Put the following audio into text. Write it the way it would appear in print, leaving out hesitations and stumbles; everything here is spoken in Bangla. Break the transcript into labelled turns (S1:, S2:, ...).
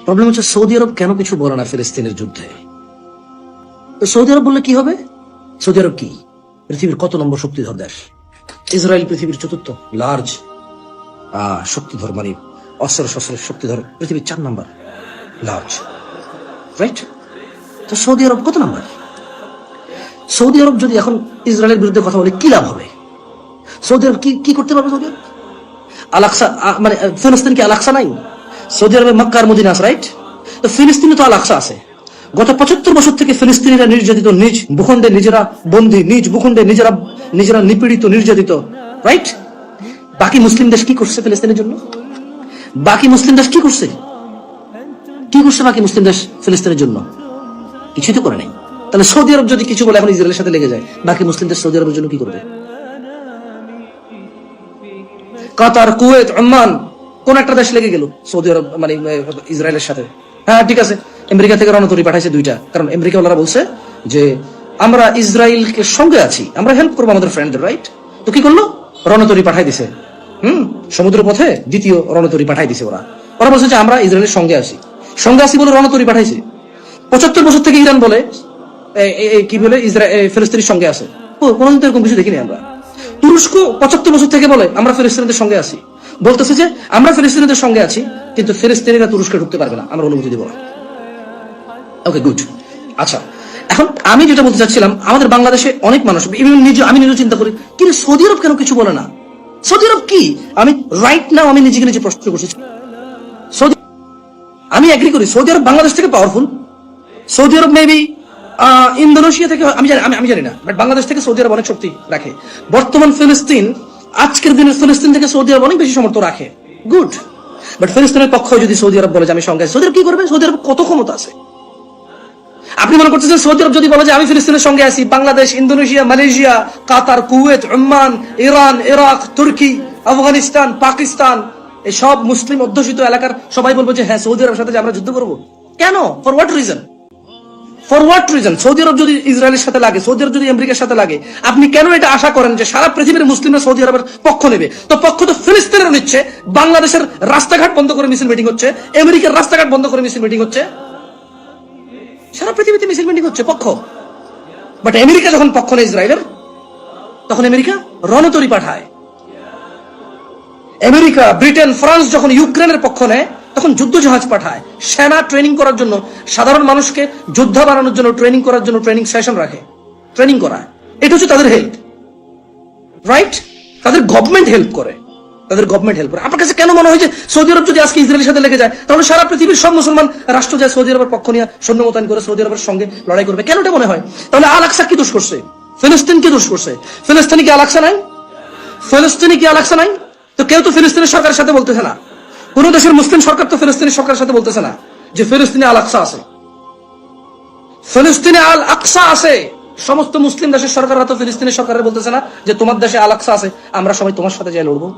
S1: প্রবলেম হচ্ছে সৌদি আরব কেন কিছু বলে না ফিলিস্তিনের যুদ্ধে। তো সৌদি আরব বললে কি হবে? সৌদি আরব কি পৃথিবীর কত নম্বর শক্তিধর দেশ? ইসরায়েল পৃথিবীর চতুর্থ লার্জ শক্তিধর, মানে অস্ত্র শস্ত্রের শক্তিধর পৃথিবীর 4 নম্বর লার্জ, রাইট? তো সৌদি আরব কত নম্বর? সৌদি আরব যদি এখন ইসরায়েলের বিরুদ্ধে কথা বলে কি লাভ হবে? সৌদি আরব কি করতে পারবে? সৌদি আরব আল-আকসা, মানে ফিলিস্তিন কি আল-আকসা নাই? সৌদি আরবে মক্কা আর মদিনা আছে, রাইট? তো ফিলিস্তিনে তো আল-আকসা আছে। গত 75 বছর থেকে ফিলিস্তিনিরা নির্যাতিত, নিজ ভূখণ্ডে নিজেরা বন্দী, নিজ ভূখণ্ডে নিজেরা নিপীড়িত, নির্যাতিত, রাইট? বাকি মুসলিম দেশ কি করছে ফিলিস্তিনের জন্য? বাকি মুসলিম দেশ কি করছে? বাকি মুসলিম দেশ ফিলিস্তিনের জন্য কিছুই তো করে নাই। তাহলে সৌদি আরব যদি কিছু বলে এখন ইসরায়েলের সাথে লেগে যায়, বাকি মুসলিম দেশ সৌদি আরবের জন্য কি করবে? কাতার, কুয়েত, ওমান, কোন একটা দেশ লেগে গেল সৌদি আরব মানে ইসরায়েলের সাথে। হ্যাঁ ঠিক আছে, আমেরিকা থেকে রণতরী পাঠাইছে 2টা, কারণ আমেরিকা ওনারা বলছে যে আমরা ইসরায়েলকে সঙ্গে আছি, আমরা হেল্প করবো আমাদের ফ্রেন্ডদের, রাইট? তো কি করলো? রণতরী পাঠাই দিছে। সমুদ্র পথে 2য় রণতরী পাঠাই দিছে। ওরা বলছে যে আমরা ইসরায়েলের সঙ্গে আছি বলে রণতরী পাঠাইছে। 75 বছর থেকে ইরান বলে কি বলে ফিলিস্তিনের সঙ্গে আছে। কোনদিন তো এরকম কিছু দেখিনি আমরা। তুরস্ক 75 বছর থেকে বলে আমরা ফিলিস্তিনিদের সঙ্গে আছি, বলতেছে যে আমরা ফিলিস্তিনিদের সঙ্গে আছি, কিন্তু ফিলিস্তিনিরা তুরস্কে ঢুকতে পারবে না, আমরা অনুমতি দেব না। ওকে, গুড। আচ্ছা, এখন আমি যেটা বলতে চাচ্ছিলাম, আমাদের বাংলাদেশে অনেক মানুষ, আমি নিজে চিন্তা করি, কিন্তু সৌদি আরব কেন কিছু বলে না? সৌদি আরব কি? আমি রাইট নাও আমি নিজে প্রশ্ন করছি। আমি এগ্রি করি সৌদি আরব বাংলাদেশ থেকে পাওয়ারফুল। সৌদি আরব মেবি ইন্দোনেশিয়া থেকে, আমি জানি না, বাট বাংলাদেশ থেকে সৌদি আরব অনেক শক্তি রাখে। বর্তমান ফিলিস্তিন, আজকের দিনের ফিলিস্তিন থেকে সৌদি আরব অনেক বেশি সমর্থন রাখে, গুড। বাট ফিলিস্তিনের পক্ষ যদি সৌদি আরব বলে যে আমি সঙ্গে আছি, সৌদি আরব কি করবে? সৌদি আরব কত ক্ষমতা আছে? আপনি মনে করতেছেন সৌদি আরব যদি বলে যে আমি ফিলিস্তিনের সঙ্গে আছি, বাংলাদেশ, ইন্দোনেশিয়া, মালয়েশিয়া, কাতার, কুয়েত, ওমান, ইরান, ইরাক, তুর্কি, আফগানিস্তান, পাকিস্তান, এই সব মুসলিম অধ্যুষিত এলাকার সবাই বলবো যে হ্যাঁ সৌদি আরবের সাথে আমরা যুদ্ধ করবো? কেন? For what reason? সৌদি আরব যদি ইসরায়েলের সাথে লাগে, সৌদি আরব যদি আমেরিকার সাথে লাগে, আপনি কেন এটা আশা করেন যে সারা পৃথিবীর মুসলিমরা সৌদি আরবের পক্ষ নেবে? তো পক্ষ তো ফিলিস্তিনের নিচ্ছে। বাংলাদেশের রাস্তাঘাট বন্ধ করে মিছিল মিটিং হচ্ছে, আমেরিকার রাস্তাঘাট বন্ধ করে মিছিল মিটিং হচ্ছে, সারা পৃথিবীতে মিছিল মিটিং হচ্ছে পক্ষ। বাট আমেরিকা যখন পক্ষ নেয় ইসরায়েলের, তখন আমেরিকা রণতরী পাঠায়। আমেরিকা, ব্রিটেন, ফ্রান্স যখন ইউক্রেনের পক্ষ নেয়, তখন যুদ্ধ জাহাজ পাঠায়, সেনা ট্রেনিং করার জন্য, সাধারণ মানুষকে যোদ্ধা বানানোর জন্য ট্রেনিং করার জন্য ট্রেনিং সেশন রাখে, ট্রেনিং করায়। এটা হচ্ছে তাদের হেল্প, রাইট? তাদের গভর্নমেন্ট হেল্প করে, আপনার কাছে কেন মনে হয় যে সৌদি আরব যদি আজকে ইসরায়েলের সাথে লেগে যায়, তাহলে সারা পৃথিবীর সব মুসলমান রাষ্ট্র যায় সৌদি আরবের পক্ষ নিয়ে সৈন্য মোতায়েন করে সৌদি আরবের সঙ্গে লড়াই করবে? কেন এটা মনে হয়? তাহলে আল-আকসা কি দোষ করছে? ফিলিস্তিন কি দোষ করছে? ফিলিস্তিনি কি আল-আকসা নাই? তো কেউ তো ফিলিস্তিনের সরকারের সাথে বলতেছে না, কোন দেশের মুসলিম সরকার তো ফিলিস্তিনের সরকারের সাথে বলতেছে না যে ফিলিস্তিনে আল-আকসা আছে। ফিলিস্তিনে আল-আকসা আছে, সমস্ত মুসলিম দেশের সরকাররা তো ফিলিস্তিনের সরকারের বলতেছে না যে তোমার দেশে আল-আকসা আছে, আমরা সবাই তোমার সাথে যাই লড়বো।